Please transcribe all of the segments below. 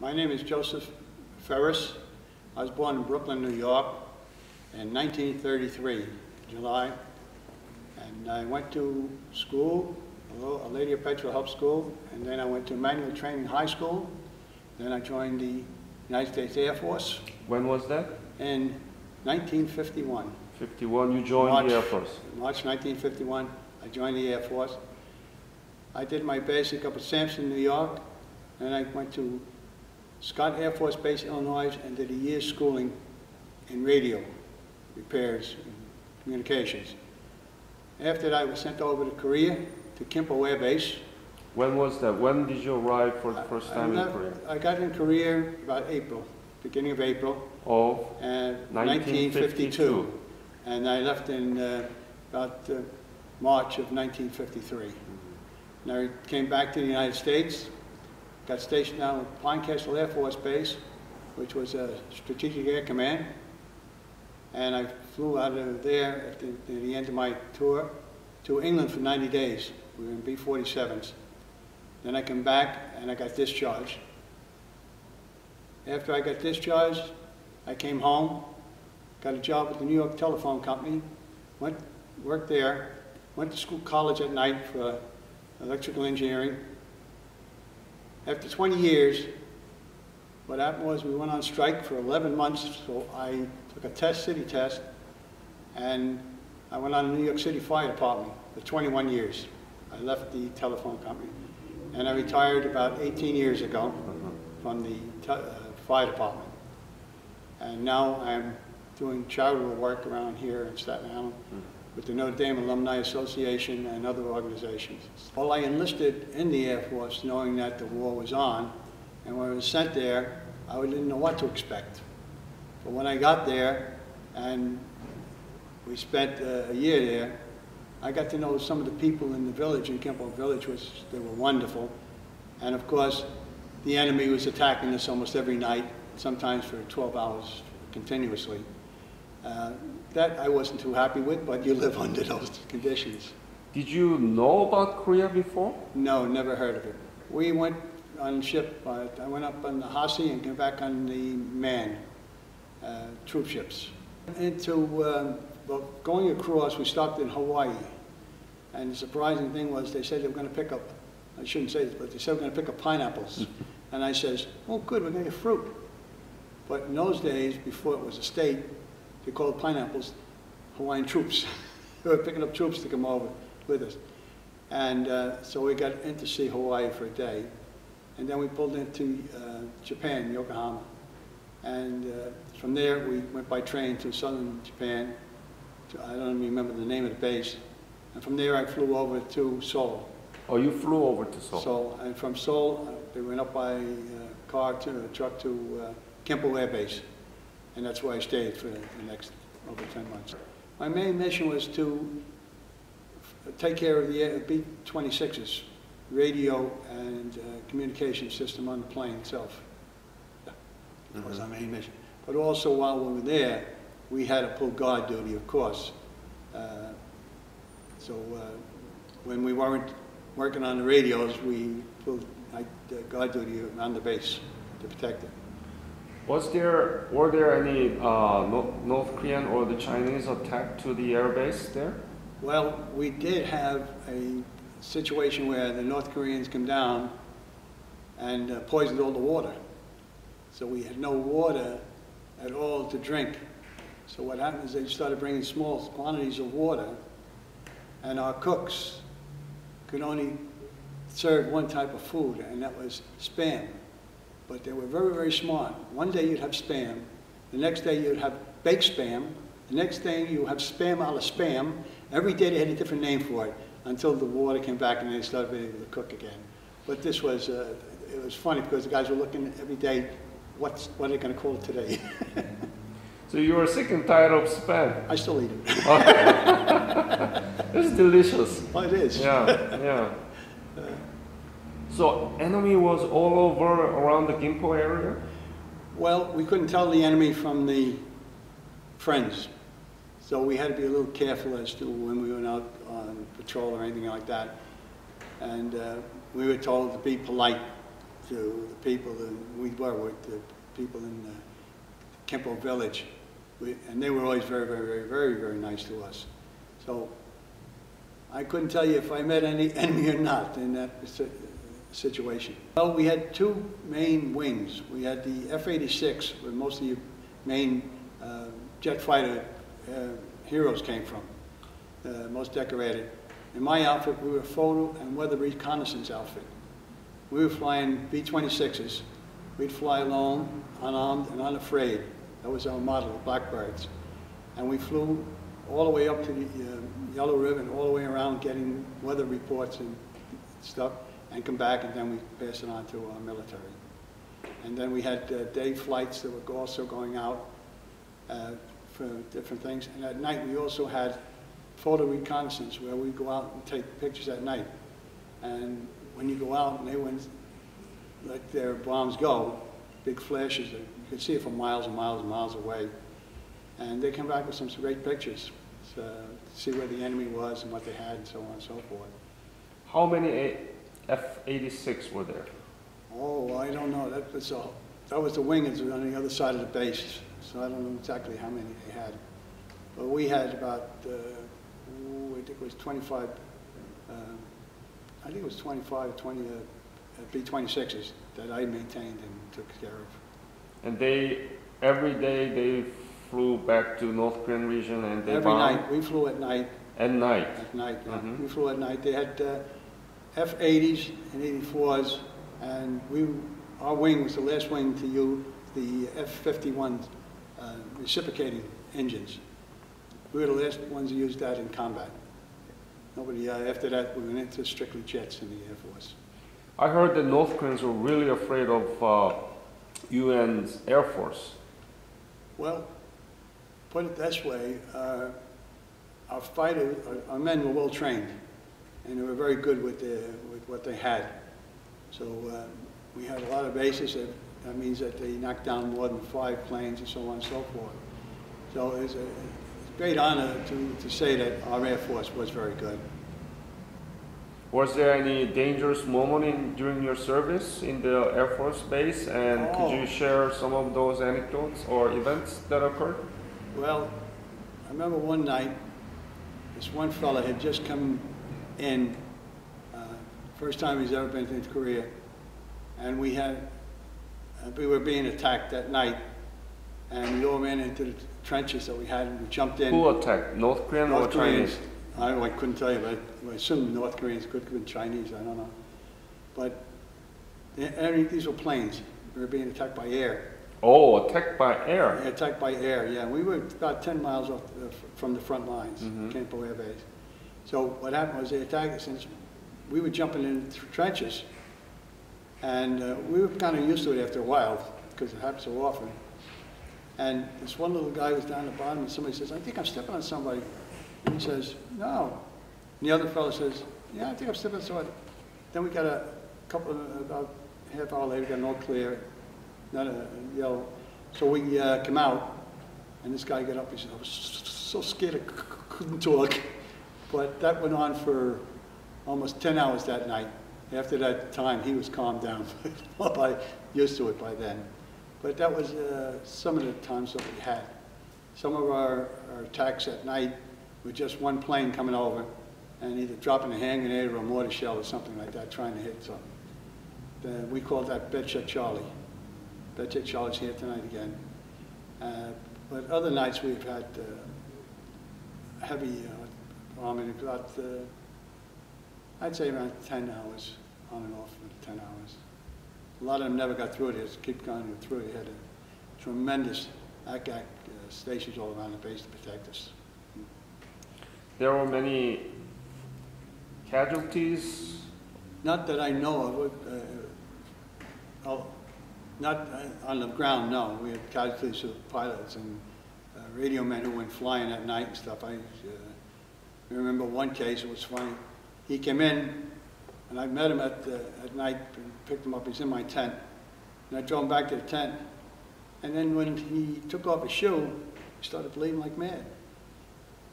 My name is Joseph Ferris. I was born in Brooklyn, New York in 1933, July. And I went to school, a Lady of Petrol Help School, and then I went to Manual Training High School. Then I joined the United States Air Force. When was that? In 1951. 51, you joined the Air Force. March 1951, I joined the Air Force. I did my basic up at Sampson, New York, and I went to Scott Air Force Base, Illinois, and did a year's schooling in radio repairs and communications. After that, I was sent over to Korea, to Kimpo Air Base. When was that? When did you arrive for the first time in Korea? I got in Korea about April, beginning of April. Of 1952. And I left in about March of 1953. And I came back to the United States, got stationed down at Pine Castle Air Force Base, which was a Strategic Air Command. And I flew out of there at the end of my tour to England for 90 days. We were in B-47s. Then I came back and I got discharged. After I got discharged, I came home, got a job at the New York Telephone Company, worked there, went to college at night for electrical engineering. After 20 years, what happened was we went on strike for 11 months, so I took a city test, and I went on the New York City Fire Department for 21 years. I left the telephone company, and I retired about 18 years ago from the fire department. And now I'm doing charitable work around here in Staten Island with the Notre Dame Alumni Association and other organizations. Well, I enlisted in the Air Force knowing that the war was on, and when I was sent there, I didn't know what to expect. But when I got there, and we spent a year there, I got to know some of the people in the village, in Kimpo Village, which they were wonderful. And of course, the enemy was attacking us almost every night, sometimes for 12 hours continuously. That I wasn't too happy with, but you live under those conditions. Did you know about Korea before? No, never heard of it. We went on ship, I went up on the Hasi and came back on the MAN troop ships. Well, going across, we stopped in Hawaii. And the surprising thing was they said they were going to pick up, I shouldn't say this, but they said we're going to pick up pineapples. And I says, oh good, we're going to get fruit. But in those days, before it was a state, they called pineapples Hawaiian troops. They were picking up troops to come over with us. And so we got in to see Hawaii for a day. And then we pulled into Japan, Yokohama. And from there, we went by train to southern Japan. I don't remember the name of the base. And from there, I flew over to Seoul. Oh, you flew over to Seoul? Seoul. And from Seoul, they went up by truck to Kimpo Air Base. And that's where I stayed for the next over 10 months. My main mission was to take care of the B-26's radio and communication system on the plane itself. That was our main mission. But also while we were there, we had to pull guard duty, of course. When we weren't working on the radios, we pulled guard duty on the base to protect it. Were there any North Korean or the Chinese attack to the air base there? Well, we did have a situation where the North Koreans came down and poisoned all the water. So we had no water at all to drink. So what happened is they started bringing small quantities of water, and our cooks could only serve one type of food, and that was Spam. But they were very, very smart. One day you'd have Spam, the next day you'd have baked Spam, the next day you have Spam a la Spam. Every day they had a different name for it until the water came back and they started being able to cook again. But this was, it was funny because the guys were looking every day, what are they going to call it today? So you were sick and tired of Spam? I still eat it. It's delicious. Well, it is. Yeah, yeah. So enemy was all over around the Gimpo area? Well, we couldn't tell the enemy from the friends. So we had to be a little careful as to when we went out on patrol or anything like that. And we were told to be polite to the people, and we were with the people in Kempo Village, and they were always very, very, very, very, very nice to us. So I couldn't tell you if I met any enemy or not in that situation. Well, we had two main wings. We had the F-86, where most of the main jet fighter heroes came from, most decorated. In my outfit, we were a photo and weather reconnaissance outfit. We were flying B-26s. We'd fly alone, unarmed and unafraid. That was our model, the Blackbirds. And we flew all the way up to the Yellow River and all the way around getting weather reports and stuff, and come back, and then we pass it on to our military. And then we had day flights that were also going out for different things. And at night we also had photo reconnaissance, where we go out and take pictures at night. And when you go out and they went, like their bombs go, big flashes, you could see it from miles and miles and miles away. And they come back with some great pictures to see where the enemy was and what they had and so on and so forth. How many F-86 were there? Oh, I don't know. That was the wing on the other side of the base, so I don't know exactly how many they had. But we had about, I think it was 25, I think it was 25 or 20 B-26s that I maintained and took care of. And every day they flew back to North Korean region and they Every bombed? night. We flew at night. At night? At night, yeah. Mm-hmm. We flew at night. They had F-80s and 84s, and our wing was the last wing to use the F-51 reciprocating engines. We were the last ones to use that in combat. Nobody, after that, we went into strictly jets in the Air Force. I heard that North Koreans were really afraid of UN's Air Force. Well, put it this way, our fighters, our men were well trained, and they were very good with what they had. So we had a lot of bases. That means that they knocked down more than 5 planes and so on and so forth. So it's a great honor to say that our Air Force was very good. Was there any dangerous moment during your service in the Air Force base? And could you share some of those anecdotes or events that occurred? Well, I remember one night, this one fella had just come in, first time he's ever been to Korea, and we were being attacked that night, and we all ran into the trenches that we had, and we jumped in. Who attacked? North Korean or Chinese? I couldn't tell you, but I assume North Koreans, could have been Chinese, I don't know. But these were planes. We were being attacked by air. Oh, attacked by air? Attacked by air, yeah. We were about 10 miles off from the front lines, mm-hmm. Campo Air Base. So what happened was they attacked us, and we were jumping in trenches, and we were kind of used to it after a while, because it happened so often. And this one little guy was down the bottom, and somebody says, "I think I'm stepping on somebody." And he says, "No." And the other fellow says, "Yeah, I think I'm stepping on somebody." Then we got about a half hour later, we got an all clear, not a yellow. So we come out, and this guy got up, he said, "I was so scared I couldn't talk." But that went on for almost 10 hours that night. After that time, he was calmed down. I used to it by then. But that was some of the times that we had. Some of our attacks at night were just one plane coming over and either dropping a hand grenade or a mortar shell or something like that, trying to hit something. We called that Bedcheck Charlie. Bedcheck Charlie's here tonight again. But other nights we've had heavy bombing, about, I'd say around 10 hours, on and off for 10 hours. A lot of them never got through it. They just keep going through it. They had a tremendous ACAC stations all around the base to protect us. There were many casualties? Not that I know of. Not on the ground, no. We had casualties of pilots and radio men who went flying at night and stuff. I remember one case, it was funny. He came in, and I met him at night and picked him up. He's in my tent. And I drove him back to the tent. And then when he took off his shoe, he started bleeding like mad.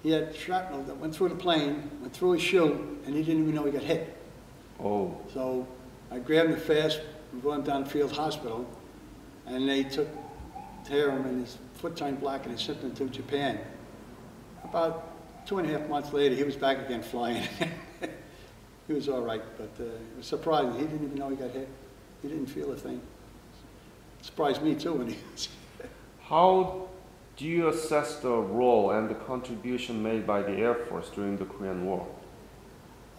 He had shrapnel that went through the plane, went through his shoe, and he didn't even know he got hit. Oh. So I grabbed him fast, we brought him down to Field Hospital, and they took care of him, and his foot turned black, and they sent him to Japan. About 2.5 months later, he was back again flying. He was all right, but it was surprising. He didn't even know he got hit. He didn't feel a thing. It surprised me too when he was. How do you assess the role and the contribution made by the Air Force during the Korean War?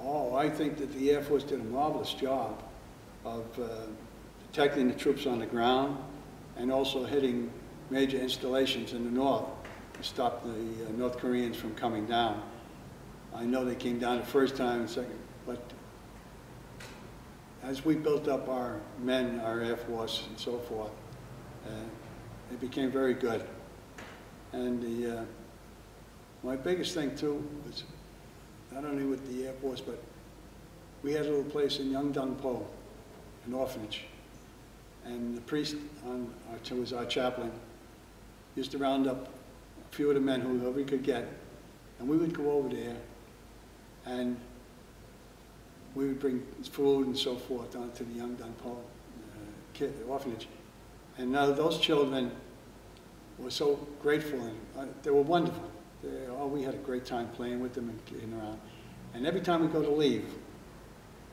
Oh, I think that the Air Force did a marvelous job of protecting the troops on the ground and also hitting major installations in the north to stop the North Koreans from coming down. I know they came down the first time and second, but as we built up our men, our Air Force and so forth, it became very good. And my biggest thing too was not only with the Air Force, but we had a little place in Yeongdong-po, an orphanage. And the priest who was our chaplain used to round up a few of the men whoever we could get, and we would go over there and we would bring food and so forth down to the Yeongdong-po orphanage. And now those children were so grateful, and they were wonderful. We had a great time playing with them and getting around. And every time we go to leave,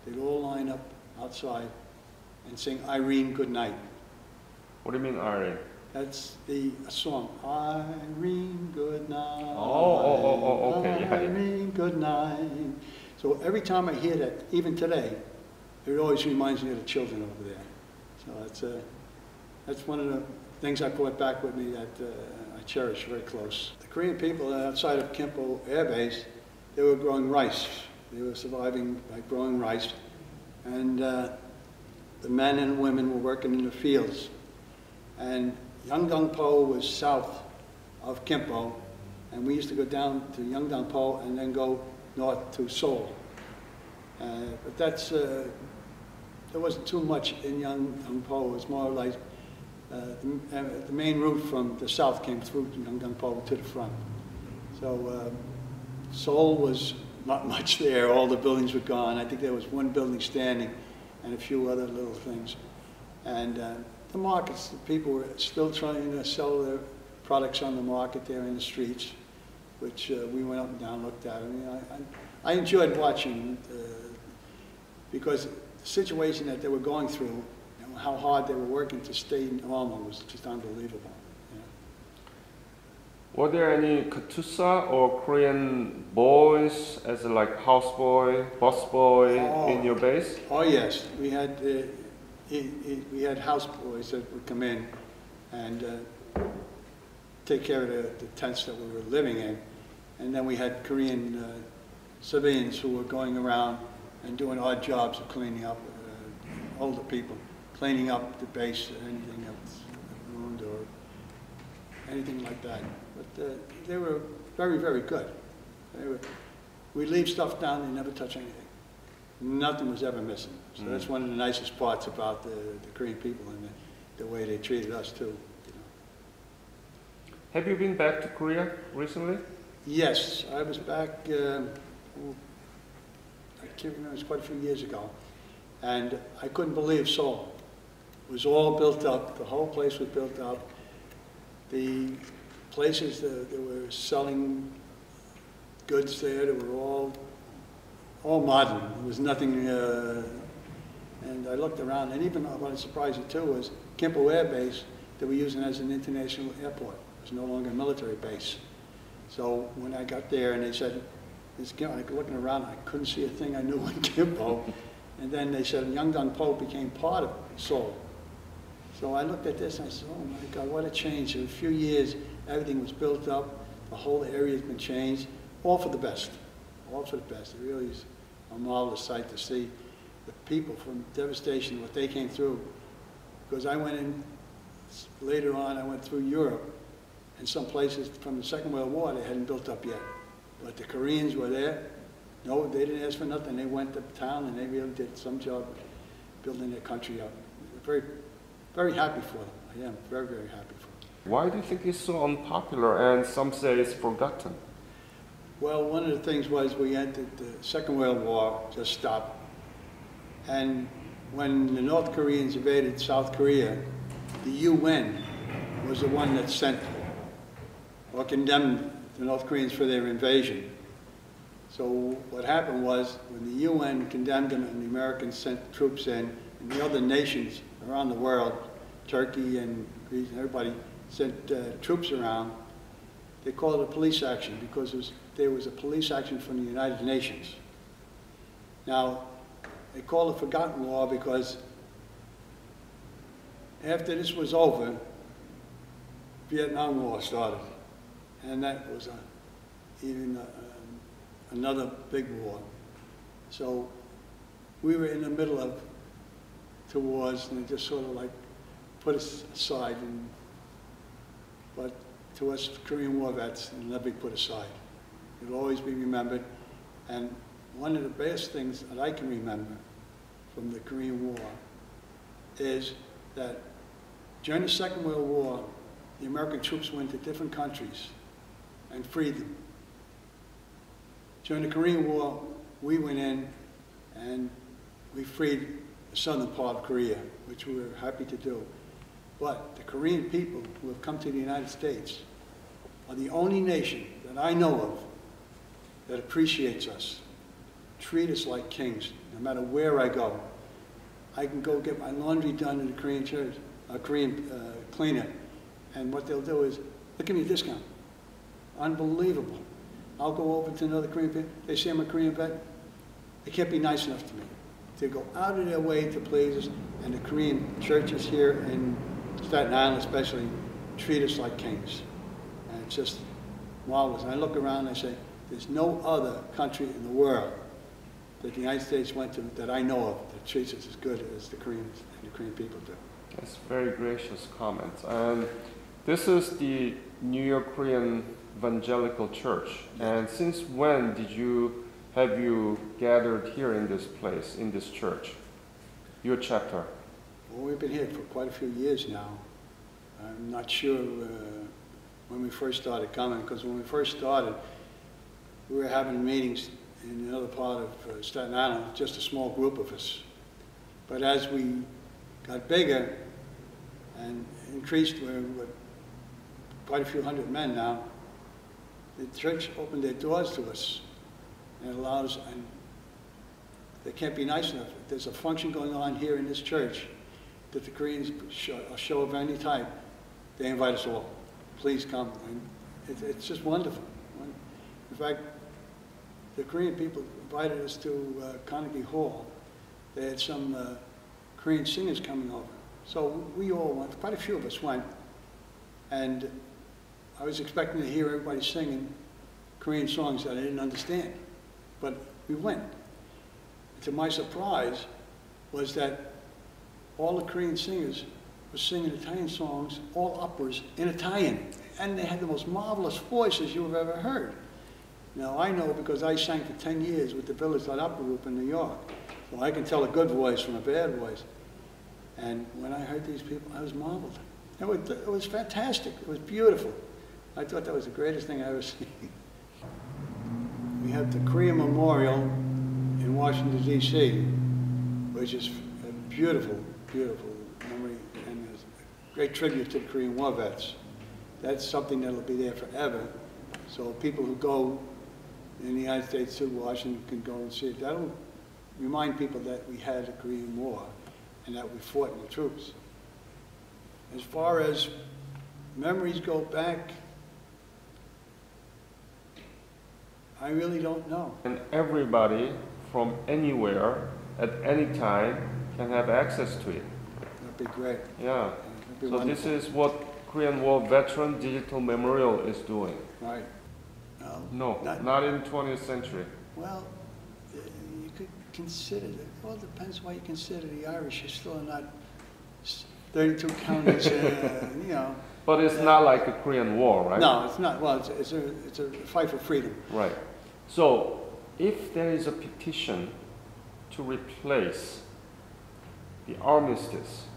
they'd all line up outside and sing Irene Good Night. What do you mean, Irene? That's a song. Irene Good Night. Okay. Irene Good Night. So every time I hear that, even today, it always reminds me of the children over there. So that's one of the things I brought back with me that I cherish very close. The Korean people outside of Kimpo Air Base, they were growing rice. They were surviving by growing rice. And the men and women were working in the fields. And Yeongdong-po was south of Kimpo, and we used to go down to Yeongdong-po and then go north to Seoul. But that's, there wasn't too much in Yeongdong-po. It was more like the main route from the south came through Yeongdong-po to the front. So Seoul was not much there. All the buildings were gone. I think there was one building standing and a few other little things. And the markets, the people were still trying to sell their products on the market there in the streets, which we went up and down, looked at. I mean, I enjoyed watching because the situation that they were going through and how hard they were working to stay normal was just unbelievable. Yeah. Were there any Katusa or Korean boys as a houseboy, busboy in your base? Oh yes, we had houseboys that would come in and take care of the tents that we were living in, and then we had Korean civilians who were going around and doing odd jobs of cleaning up older people, cleaning up the base, anything that's ruined or anything like that. But they were very, very good. We leave stuff down, they never touch anything. Nothing was ever missing. So that's one of the nicest parts about the Korean people and the way they treated us too. You know. Have you been back to Korea recently? Yes, I was back, I can't remember, it was quite a few years ago. And I couldn't believe Seoul. It was all built up, the whole place was built up. The places that were selling goods there, they were all modern. There was nothing, and I looked around, and even what surprised me too was Kimpo Air Base they were using as an international airport. It was no longer a military base. So when I got there and they said, looking around, I couldn't see a thing I knew in Kimpo. And then they said Yeongdong-po became part of Seoul. So I looked at this and I said, oh my God, what a change. In a few years, everything was built up. The whole area has been changed, all for the best. All for the best. It really is a marvelous sight to see the people from devastation, what they came through. Because I went in, later on, I went through Europe, and some places from the Second World War, they hadn't built up yet. But the Koreans were there. No, they didn't ask for nothing. They went to town and they really did some job building their country up. Very, very happy for them. I am very, very happy for them. Why do you think it's so unpopular and some say it's forgotten? Well, one of the things was we entered the Second World War, just stopped. And when the North Koreans invaded South Korea, the UN was the one that sent or condemned the North Koreans for their invasion. So what happened was, when the UN condemned them and the Americans sent troops in, and the other nations around the world, Turkey and Greece and everybody, sent troops around, they called it a police action because there was a police action from the United Nations. Now, they call it Forgotten War because after this was over, Vietnam War started. And that was another big war. So we were in the middle of two wars, and they just sort of like put us aside. But to us Korean War vets, it'll never be put aside. It'll always be remembered. And one of the best things that I can remember from the Korean War is that during the Second World War, the American troops went to different countries and freed them. During the Korean War, we went in and we freed the southern part of Korea, which we were happy to do. But the Korean people who have come to the United States are the only nation that I know of that appreciates us, treat us like kings, no matter where I go. I can go get my laundry done in a Korean church, a Korean cleaner, and what they'll do is, they'll give me a discount. Unbelievable. I'll go over to another Korean people, they say I'm a Korean vet, they can't be nice enough to me. They go out of their way to please us, and the Korean churches here in Staten Island especially treat us like kings. And it's just marvelous. And I look around and I say, there's no other country in the world that the United States went to that I know of that treats us as good as the Koreans and the Korean people do. That's very gracious comments. And this is the New York Korean Evangelical Church. And since when have you gathered here in this place, in this church, your chapter? Well, we've been here for quite a few years now. I'm not sure when we first started coming, because when we first started, we were having meetings in another part of Staten Island, just a small group of us. But as we got bigger and increased, we're quite a few hundred men now, the church opened their doors to us and allows, and they can't be nice enough. If there's a function going on here in this church that the Koreans a show of any type, they invite us all. Please come. And it's just wonderful. In fact, the Korean people invited us to Carnegie Hall. They had some Korean singers coming over. So we all went, quite a few of us went, and I was expecting to hear everybody singing Korean songs that I didn't understand. But we went. To my surprise was that all the Korean singers were singing Italian songs, all operas in Italian. And they had the most marvelous voices you have ever heard. Now I know because I sang for 10 years with the Village Opera Group in New York. So I can tell a good voice from a bad voice. And when I heard these people, I was marveled. It was fantastic. It was beautiful. I thought that was the greatest thing I ever seen. We have the Korean Memorial in Washington, D.C., which is a beautiful, beautiful memory and a great tribute to the Korean War vets. That's something that'll be there forever. So people who go in the United States to Washington can go and see it. That'll remind people that we had a Korean War and that we fought in the troops. As far as memories go back, I really don't know. And everybody from anywhere at any time can have access to it. That'd be great. Yeah. Be so wonderful. This is what Korean War Veteran Digital Memorial is doing. Right. No, not in 20th century. Well, you could consider it. Well, it depends what you consider. The Irish are still not 32 counties, you know. But it's not like the Korean War, right? No, it's not. Well, it's a fight for freedom. Right. So, if there is a petition to replace the armistice,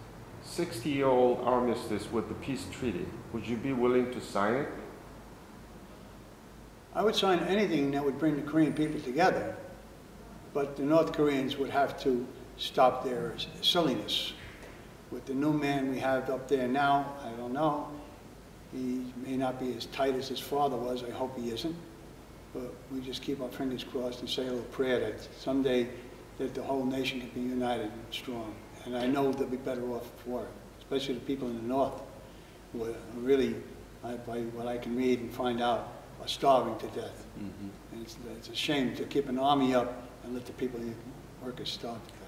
60-year-old armistice with the peace treaty, would you be willing to sign it? I would sign anything that would bring the Korean people together, but the North Koreans would have to stop their silliness. With the new man we have up there now, I don't know. He may not be as tight as his father was. I hope he isn't. But we just keep our fingers crossed and say a little prayer that someday that the whole nation can be united and strong. And I know they'll be better off for it, especially the people in the north who are really, by what I can read and find out, are starving to death. Mm-hmm. And it's a shame to keep an army up and let the people, workers, starve to death.